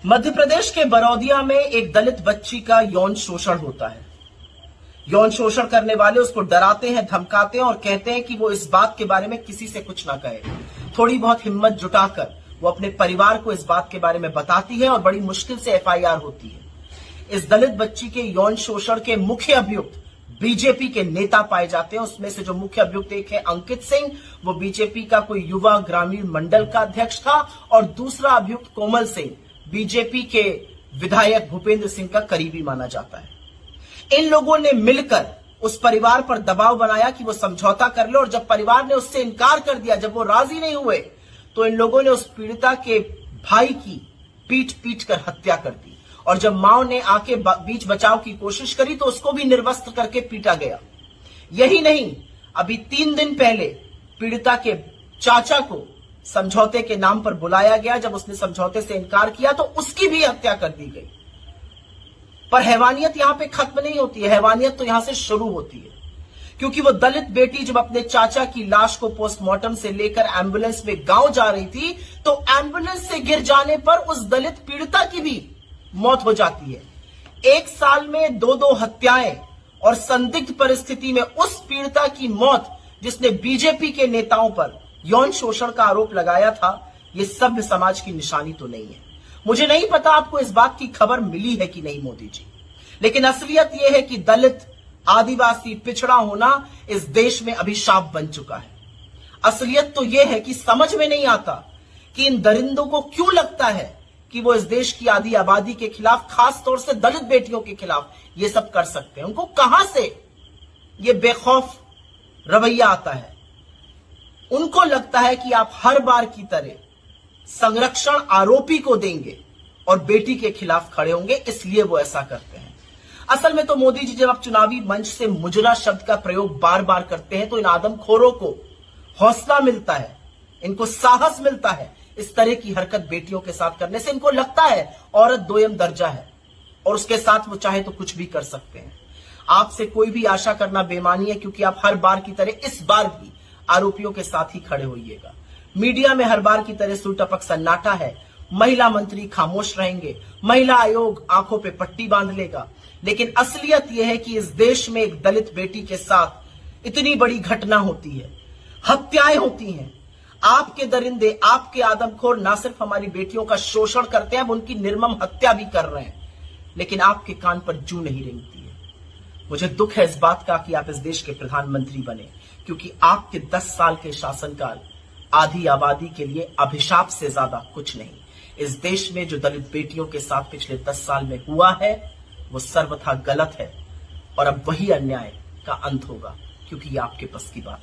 मध्य प्रदेश के बरौदिया में एक दलित बच्ची का यौन शोषण होता है। यौन शोषण करने वाले उसको डराते हैं, धमकाते हैं और कहते हैं कि वो इस बात के बारे में किसी से कुछ ना कहे। थोड़ी बहुत हिम्मत जुटाकर वो अपने परिवार को इस बात के बारे में बताती है और बड़ी मुश्किल से एफआईआर होती है। इस दलित बच्ची के यौन शोषण के मुख्य अभियुक्त बीजेपी के नेता पाए जाते हैं। उसमें से जो मुख्य अभियुक्त एक है अंकित सिंह, वो बीजेपी का कोई युवा ग्रामीण मंडल का अध्यक्ष था, और दूसरा अभियुक्त कोमल सिंह बीजेपी के विधायक भूपेंद्र सिंह का करीबी माना जाता है। इन लोगों ने मिलकर उस परिवार पर दबाव बनाया कि वो समझौता कर ले, और जब परिवार ने उससे इनकार कर दिया, जब वो राजी नहीं हुए, तो इन लोगों ने उस पीड़िता के भाई की पीट कर हत्या कर दी। और जब मां ने आके बीच बचाव की कोशिश करी तो उसको भी निर्वस्त्र करके पीटा गया। यही नहीं, अभी 3 दिन पहले पीड़िता के चाचा को समझौते के नाम पर बुलाया गया। जब उसने समझौते से इनकार किया तो उसकी भी हत्या कर दी गई। पर हैवानियत यहां पे खत्म नहीं होती है, हैवानियत तो यहां से शुरू होती है। क्योंकि वो दलित बेटी जब अपने चाचा की लाश को पोस्टमार्टम से लेकर एम्बुलेंस में गांव जा रही थी, तो एम्बुलेंस से गिर जाने पर उस दलित पीड़िता की भी मौत हो जाती है। 1 साल में 2 हत्याएं, और संदिग्ध परिस्थिति में उस पीड़िता की मौत जिसने बीजेपी के नेताओं पर यौन शोषण का आरोप लगाया था, यह सभ्य समाज की निशानी तो नहीं है। मुझे नहीं पता आपको इस बात की खबर मिली है कि नहीं मोदी जी, लेकिन असलियत यह है कि दलित, आदिवासी, पिछड़ा होना इस देश में अभिशाप बन चुका है। असलियत तो यह है कि समझ में नहीं आता कि इन दरिंदों को क्यों लगता है कि वो इस देश की आधी आबादी के खिलाफ, खास तौर से दलित बेटियों के खिलाफ ये सब कर सकते हैं। उनको कहां से ये बेखौफ रवैया आता है? उनको लगता है कि आप हर बार की तरह संरक्षण आरोपी को देंगे और बेटी के खिलाफ खड़े होंगे, इसलिए वो ऐसा करते हैं। असल में तो मोदी जी जब आप चुनावी मंच से मुजरा शब्द का प्रयोग बार बार करते हैं तो इन आदमखोरों को हौसला मिलता है, इनको साहस मिलता है। इस तरह की हरकत बेटियों के साथ करने से इनको लगता है औरत दोयम दर्जा है और उसके साथ वो चाहे तो कुछ भी कर सकते हैं। आपसे कोई भी आशा करना बेईमानी है, क्योंकि आप हर बार की तरह इस बार भी आरोपियों के साथ ही खड़े होइएगा। मीडिया में हर बार की तरह सुई टपक सन्नाटा है। महिला मंत्री खामोश रहेंगे, महिला आयोग आंखों पे पट्टी बांध लेगा, लेकिन असलियत यह है कि इस देश में एक दलित बेटी के साथ इतनी बड़ी घटना होती है, हत्याएं होती हैं। आपके दरिंदे, आपके आदमखोर ना सिर्फ हमारी बेटियों का शोषण करते हैं, अब उनकी निर्मम हत्या भी कर रहे हैं, लेकिन आपके कान पर जूं नहीं रेंगती है। मुझे दुख है इस बात का कि आप इस देश के प्रधानमंत्री बने, क्योंकि आपके 10 साल के शासनकाल आधी आबादी के लिए अभिशाप से ज्यादा कुछ नहीं। इस देश में जो दलित बेटियों के साथ पिछले 10 साल में हुआ है वो सर्वथा गलत है, और अब वही अन्याय का अंत होगा, क्योंकि ये आपके बस की बात